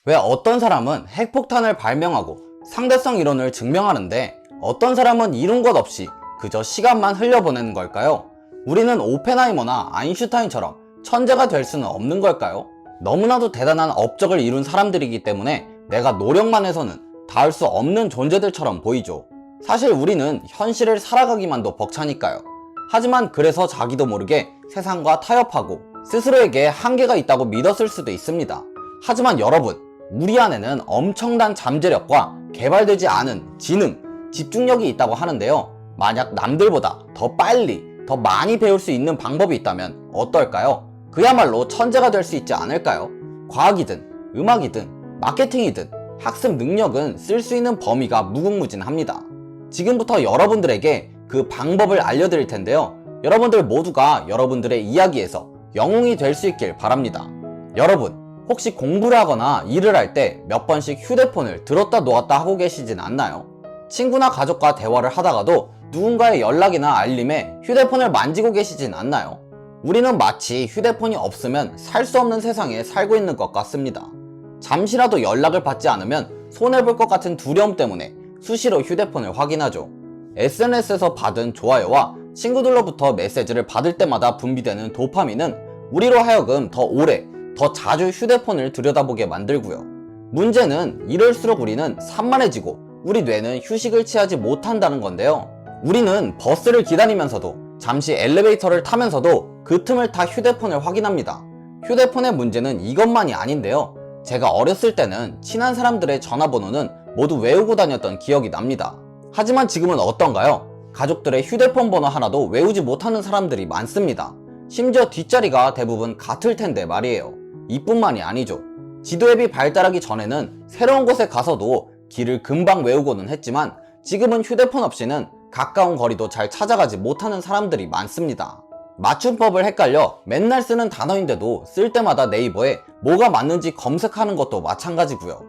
왜 어떤 사람은 핵폭탄을 발명하고 상대성 이론을 증명하는데 어떤 사람은 이룬 것 없이 그저 시간만 흘려보내는 걸까요? 우리는 오펜하이머나 아인슈타인처럼 천재가 될 수는 없는 걸까요? 너무나도 대단한 업적을 이룬 사람들이기 때문에 내가 노력만 해서는 닿을 수 없는 존재들처럼 보이죠. 사실 우리는 현실을 살아가기만도 벅차니까요. 하지만 그래서 자기도 모르게 세상과 타협하고 스스로에게 한계가 있다고 믿었을 수도 있습니다. 하지만 여러분, 우리 안에는 엄청난 잠재력과 개발되지 않은 지능, 집중력이 있다고 하는데요. 만약 남들보다 더 빨리, 더 많이 배울 수 있는 방법이 있다면 어떨까요? 그야말로 천재가 될 수 있지 않을까요? 과학이든 음악이든 마케팅이든 학습 능력은 쓸 수 있는 범위가 무궁무진합니다. 지금부터 여러분들에게 그 방법을 알려드릴 텐데요. 여러분들 모두가 여러분들의 이야기에서 영웅이 될 수 있길 바랍니다. 여러분, 혹시 공부를 하거나 일을 할 때 몇 번씩 휴대폰을 들었다 놓았다 하고 계시진 않나요? 친구나 가족과 대화를 하다가도 누군가의 연락이나 알림에 휴대폰을 만지고 계시진 않나요? 우리는 마치 휴대폰이 없으면 살 수 없는 세상에 살고 있는 것 같습니다. 잠시라도 연락을 받지 않으면 손해볼 것 같은 두려움 때문에 수시로 휴대폰을 확인하죠. SNS에서 받은 좋아요와 친구들로부터 메시지를 받을 때마다 분비되는 도파민은 우리로 하여금 더 오래, 더 자주 휴대폰을 들여다보게 만들고요. 문제는 이럴수록 우리는 산만해지고 우리 뇌는 휴식을 취하지 못한다는 건데요. 우리는 버스를 기다리면서도 잠시 엘리베이터를 타면서도 그 틈을 타 휴대폰을 확인합니다. 휴대폰의 문제는 이것만이 아닌데요. 제가 어렸을 때는 친한 사람들의 전화번호는 모두 외우고 다녔던 기억이 납니다. 하지만 지금은 어떤가요? 가족들의 휴대폰 번호 하나도 외우지 못하는 사람들이 많습니다. 심지어 뒷자리가 대부분 같을 텐데 말이에요. 이뿐만이 아니죠. 지도 앱이 발달하기 전에는 새로운 곳에 가서도 길을 금방 외우고는 했지만 지금은 휴대폰 없이는 가까운 거리도 잘 찾아가지 못하는 사람들이 많습니다. 맞춤법을 헷갈려 맨날 쓰는 단어인데도 쓸 때마다 네이버에 뭐가 맞는지 검색하는 것도 마찬가지고요.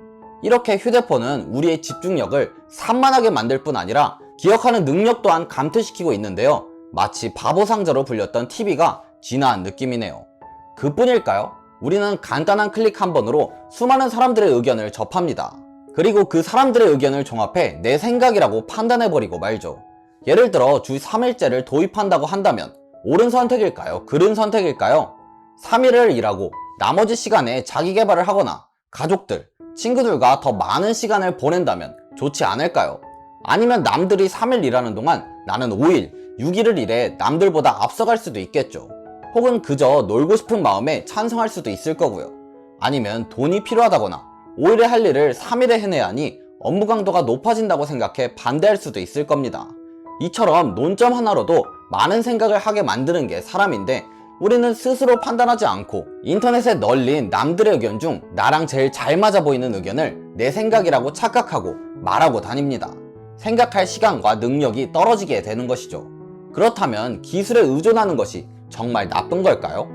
이렇게 휴대폰은 우리의 집중력을 산만하게 만들 뿐 아니라 기억하는 능력 또한 감퇴시키고 있는데요. 마치 바보 상자로 불렸던 TV가 진화한 느낌이네요. 그뿐일까요? 우리는 간단한 클릭 한 번으로 수많은 사람들의 의견을 접합니다. 그리고 그 사람들의 의견을 종합해 내 생각이라고 판단해버리고 말죠. 예를 들어 주 3일제를 도입한다고 한다면 옳은 선택일까요? 그른 선택일까요? 3일을 일하고 나머지 시간에 자기 개발을 하거나 가족들, 친구들과 더 많은 시간을 보낸다면 좋지 않을까요? 아니면 남들이 3일 일하는 동안 나는 5일, 6일을 일해 남들보다 앞서갈 수도 있겠죠. 혹은 그저 놀고 싶은 마음에 찬성할 수도 있을 거고요. 아니면 돈이 필요하다거나 5일에 할 일을 3일에 해내야 하니 업무 강도가 높아진다고 생각해 반대할 수도 있을 겁니다. 이처럼 논점 하나로도 많은 생각을 하게 만드는 게 사람인데 우리는 스스로 판단하지 않고 인터넷에 널린 남들의 의견 중 나랑 제일 잘 맞아 보이는 의견을 내 생각이라고 착각하고 말하고 다닙니다. 생각할 시간과 능력이 떨어지게 되는 것이죠. 그렇다면 기술에 의존하는 것이 정말 나쁜 걸까요?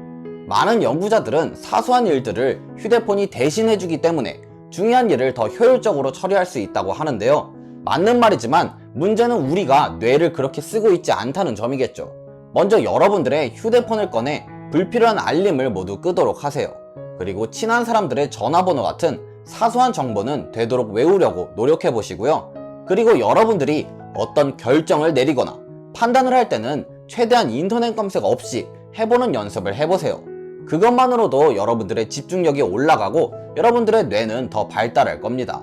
많은 연구자들은 사소한 일들을 휴대폰이 대신해주기 때문에 중요한 일을 더 효율적으로 처리할 수 있다고 하는데요. 맞는 말이지만 문제는 우리가 뇌를 그렇게 쓰고 있지 않다는 점이겠죠. 먼저 여러분들의 휴대폰을 꺼내 불필요한 알림을 모두 끄도록 하세요. 그리고 친한 사람들의 전화번호 같은 사소한 정보는 되도록 외우려고 노력해 보시고요. 그리고 여러분들이 어떤 결정을 내리거나 판단을 할 때는 최대한 인터넷 검색 없이 해보는 연습을 해보세요. 그것만으로도 여러분들의 집중력이 올라가고 여러분들의 뇌는 더 발달할 겁니다.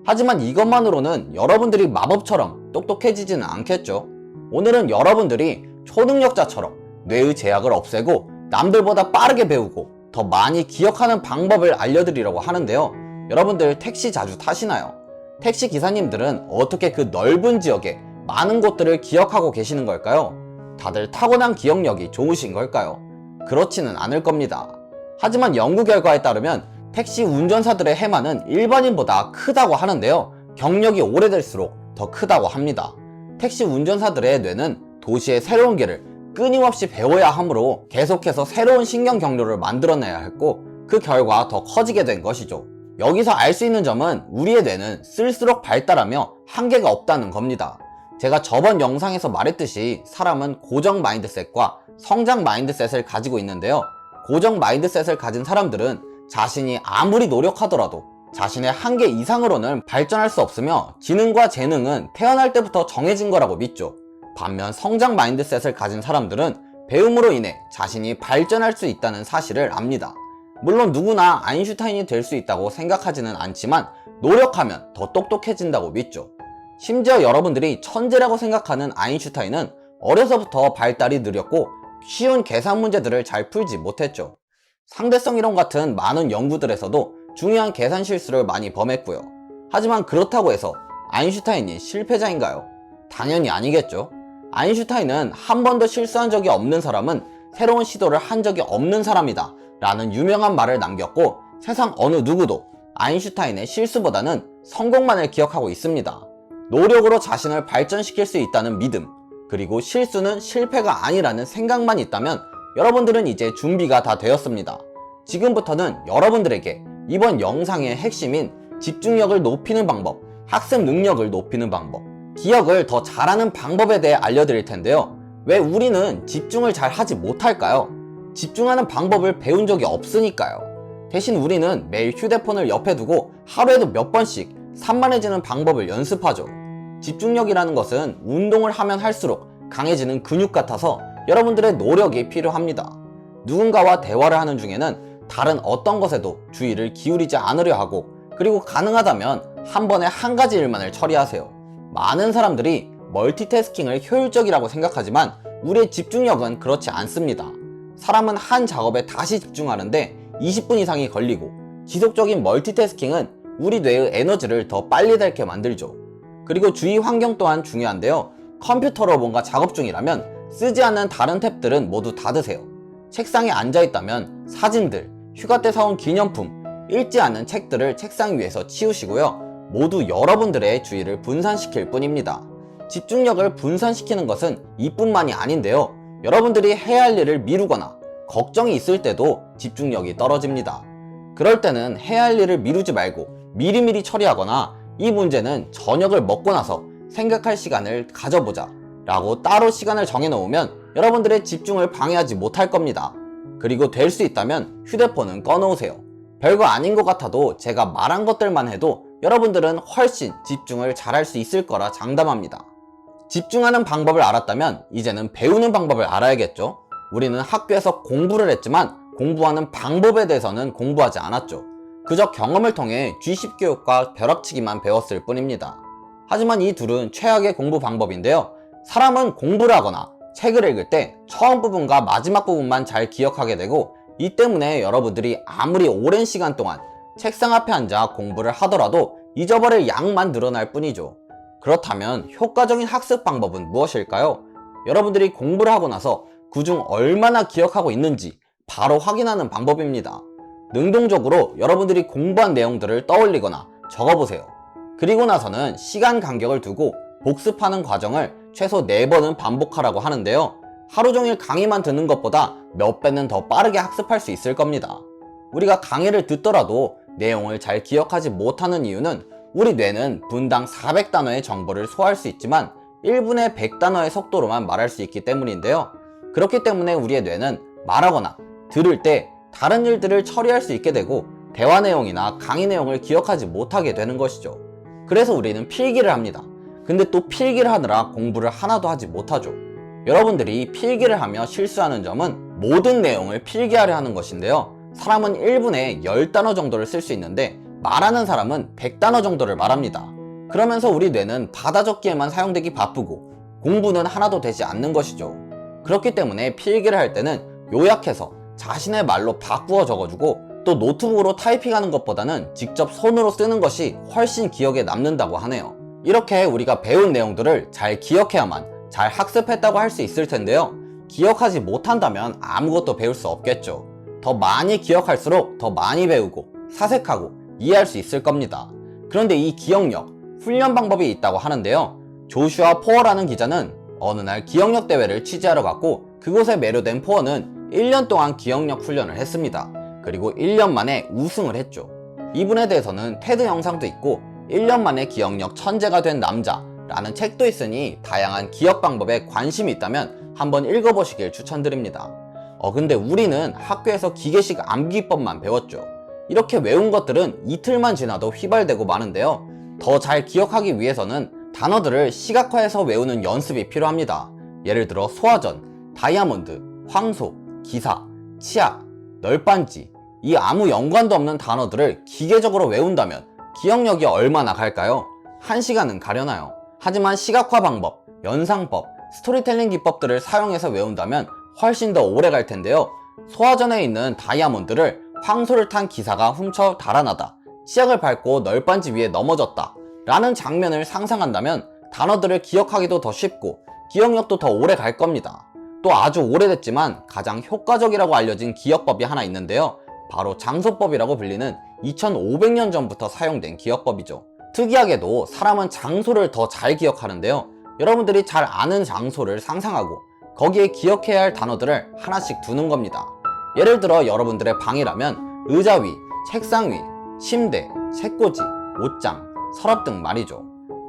하지만 이것만으로는 여러분들이 마법처럼 똑똑해지지는 않겠죠. 오늘은 여러분들이 초능력자처럼 뇌의 제약을 없애고 남들보다 빠르게 배우고 더 많이 기억하는 방법을 알려드리려고 하는데요. 여러분들 택시 자주 타시나요? 택시 기사님들은 어떻게 그 넓은 지역에 많은 곳들을 기억하고 계시는 걸까요? 다들 타고난 기억력이 좋으신 걸까요? 그렇지는 않을 겁니다. 하지만 연구 결과에 따르면 택시 운전사들의 해마는 일반인보다 크다고 하는데요. 경력이 오래될수록 더 크다고 합니다. 택시 운전사들의 뇌는 도시의 새로운 길을 끊임없이 배워야 하므로 계속해서 새로운 신경 경로를 만들어내야 했고 그 결과 더 커지게 된 것이죠. 여기서 알 수 있는 점은 우리의 뇌는 쓸수록 발달하며 한계가 없다는 겁니다. 제가 저번 영상에서 말했듯이 사람은 고정 마인드셋과 성장 마인드셋을 가지고 있는데요. 고정 마인드셋을 가진 사람들은 자신이 아무리 노력하더라도 자신의 한계 이상으로는 발전할 수 없으며 지능과 재능은 태어날 때부터 정해진 거라고 믿죠. 반면 성장 마인드셋을 가진 사람들은 배움으로 인해 자신이 발전할 수 있다는 사실을 압니다. 물론 누구나 아인슈타인이 될 수 있다고 생각하지는 않지만 노력하면 더 똑똑해진다고 믿죠. 심지어 여러분들이 천재라고 생각하는 아인슈타인은 어려서부터 발달이 느렸고 쉬운 계산 문제들을 잘 풀지 못했죠. 상대성 이론 같은 많은 연구들에서도 중요한 계산 실수를 많이 범했고요. 하지만 그렇다고 해서 아인슈타인이 실패자인가요? 당연히 아니겠죠. 아인슈타인은 한 번도 실수한 적이 없는 사람은 새로운 시도를 한 적이 없는 사람이다 라는 유명한 말을 남겼고, 세상 어느 누구도 아인슈타인의 실수보다는 성공만을 기억하고 있습니다. 노력으로 자신을 발전시킬 수 있다는 믿음, 그리고 실수는 실패가 아니라는 생각만 있다면 여러분들은 이제 준비가 다 되었습니다. 지금부터는 여러분들에게 이번 영상의 핵심인 집중력을 높이는 방법, 학습 능력을 높이는 방법, 기억을 더 잘하는 방법에 대해 알려드릴 텐데요. 왜 우리는 집중을 잘 하지 못할까요? 집중하는 방법을 배운 적이 없으니까요. 대신 우리는 매일 휴대폰을 옆에 두고 하루에도 몇 번씩 산만해지는 방법을 연습하죠. 집중력이라는 것은 운동을 하면 할수록 강해지는 근육 같아서 여러분들의 노력이 필요합니다. 누군가와 대화를 하는 중에는 다른 어떤 것에도 주의를 기울이지 않으려 하고, 그리고 가능하다면 한 번에 한 가지 일만을 처리하세요. 많은 사람들이 멀티태스킹을 효율적이라고 생각하지만 우리의 집중력은 그렇지 않습니다. 사람은 한 작업에 다시 집중하는데 20분 이상이 걸리고, 지속적인 멀티태스킹은 우리 뇌의 에너지를 더 빨리 닳게 만들죠. 그리고 주위 환경 또한 중요한데요. 컴퓨터로 뭔가 작업 중이라면 쓰지 않는 다른 탭들은 모두 닫으세요. 책상에 앉아있다면 사진들, 휴가 때 사온 기념품, 읽지 않은 책들을 책상 위에서 치우시고요. 모두 여러분들의 주의를 분산시킬 뿐입니다. 집중력을 분산시키는 것은 이뿐만이 아닌데요. 여러분들이 해야 할 일을 미루거나 걱정이 있을 때도 집중력이 떨어집니다. 그럴 때는 해야 할 일을 미루지 말고 미리미리 처리하거나, 이 문제는 저녁을 먹고 나서 생각할 시간을 가져보자 라고 따로 시간을 정해놓으면 여러분들의 집중을 방해하지 못할 겁니다. 그리고 될 수 있다면 휴대폰은 꺼놓으세요. 별거 아닌 것 같아도 제가 말한 것들만 해도 여러분들은 훨씬 집중을 잘할 수 있을 거라 장담합니다. 집중하는 방법을 알았다면 이제는 배우는 방법을 알아야겠죠. 우리는 학교에서 공부를 했지만 공부하는 방법에 대해서는 공부하지 않았죠. 그저 경험을 통해 G10 교육과 벼락치기만 배웠을 뿐입니다. 하지만 이 둘은 최악의 공부 방법인데요. 사람은 공부를 하거나 책을 읽을 때 처음 부분과 마지막 부분만 잘 기억하게 되고, 이 때문에 여러분들이 아무리 오랜 시간 동안 책상 앞에 앉아 공부를 하더라도 잊어버릴 양만 늘어날 뿐이죠. 그렇다면 효과적인 학습 방법은 무엇일까요? 여러분들이 공부를 하고 나서 그중 얼마나 기억하고 있는지 바로 확인하는 방법입니다. 능동적으로 여러분들이 공부한 내용들을 떠올리거나 적어보세요. 그리고 나서는 시간 간격을 두고 복습하는 과정을 최소 4번은 반복하라고 하는데요. 하루 종일 강의만 듣는 것보다 몇 배는 더 빠르게 학습할 수 있을 겁니다. 우리가 강의를 듣더라도 내용을 잘 기억하지 못하는 이유는 우리 뇌는 분당 400단어의 정보를 소화할 수 있지만 1분에 100단어의 속도로만 말할 수 있기 때문인데요. 그렇기 때문에 우리의 뇌는 말하거나 들을 때 다른 일들을 처리할 수 있게 되고 대화 내용이나 강의 내용을 기억하지 못하게 되는 것이죠. 그래서 우리는 필기를 합니다. 근데 또 필기를 하느라 공부를 하나도 하지 못하죠. 여러분들이 필기를 하며 실수하는 점은 모든 내용을 필기하려 하는 것인데요. 사람은 1분에 10단어 정도를 쓸 수 있는데 말하는 사람은 100단어 정도를 말합니다. 그러면서 우리 뇌는 받아 적기에만 사용되기 바쁘고 공부는 하나도 되지 않는 것이죠. 그렇기 때문에 필기를 할 때는 요약해서 자신의 말로 바꾸어 적어주고, 또 노트북으로 타이핑하는 것보다는 직접 손으로 쓰는 것이 훨씬 기억에 남는다고 하네요. 이렇게 우리가 배운 내용들을 잘 기억해야만 잘 학습했다고 할 수 있을 텐데요. 기억하지 못한다면 아무것도 배울 수 없겠죠. 더 많이 기억할수록 더 많이 배우고 사색하고 이해할 수 있을 겁니다. 그런데 이 기억력, 훈련 방법이 있다고 하는데요. 조슈아 포어라는 기자는 어느 날 기억력 대회를 취재하러 갔고, 그곳에 매료된 포어는 1년 동안 기억력 훈련을 했습니다. 그리고 1년 만에 우승을 했죠. 이분에 대해서는 테드 영상도 있고 1년 만에 기억력 천재가 된 남자라는 책도 있으니 다양한 기억 방법에 관심이 있다면 한번 읽어보시길 추천드립니다. 근데 우리는 학교에서 기계식 암기법만 배웠죠. 이렇게 외운 것들은 이틀만 지나도 휘발되고 마는데요. 더 잘 기억하기 위해서는 단어들을 시각화해서 외우는 연습이 필요합니다. 예를 들어 소화전, 다이아몬드, 황소, 기사, 치약, 널빤지, 이 아무 연관도 없는 단어들을 기계적으로 외운다면 기억력이 얼마나 갈까요? 1시간은 가려나요? 하지만 시각화 방법, 연상법, 스토리텔링 기법들을 사용해서 외운다면 훨씬 더 오래 갈 텐데요. 소화전에 있는 다이아몬드를 황소를 탄 기사가 훔쳐 달아나다, 치약을 밟고 널빤지 위에 넘어졌다 라는 장면을 상상한다면 단어들을 기억하기도 더 쉽고 기억력도 더 오래 갈 겁니다. 또 아주 오래됐지만 가장 효과적이라고 알려진 기억법이 하나 있는데요. 바로 장소법이라고 불리는 2500년 전부터 사용된 기억법이죠. 특이하게도 사람은 장소를 더 잘 기억하는데요. 여러분들이 잘 아는 장소를 상상하고 거기에 기억해야 할 단어들을 하나씩 두는 겁니다. 예를 들어 여러분들의 방이라면 의자 위, 책상 위, 침대, 책꽂이, 옷장, 서랍 등 말이죠.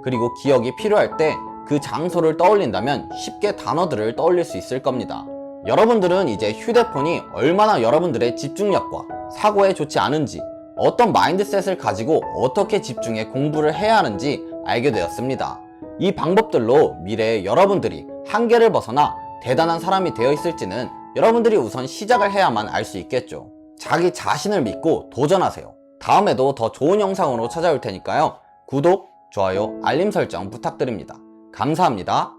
그리고 기억이 필요할 때 그 장소를 떠올린다면 쉽게 단어들을 떠올릴 수 있을 겁니다. 여러분들은 이제 휴대폰이 얼마나 여러분들의 집중력과 사고에 좋지 않은지, 어떤 마인드셋을 가지고 어떻게 집중해 공부를 해야 하는지 알게 되었습니다. 이 방법들로 미래에 여러분들이 한계를 벗어나 대단한 사람이 되어 있을지는 여러분들이 우선 시작을 해야만 알 수 있겠죠. 자기 자신을 믿고 도전하세요. 다음에도 더 좋은 영상으로 찾아올 테니까요. 구독, 좋아요, 알림 설정 부탁드립니다. 감사합니다.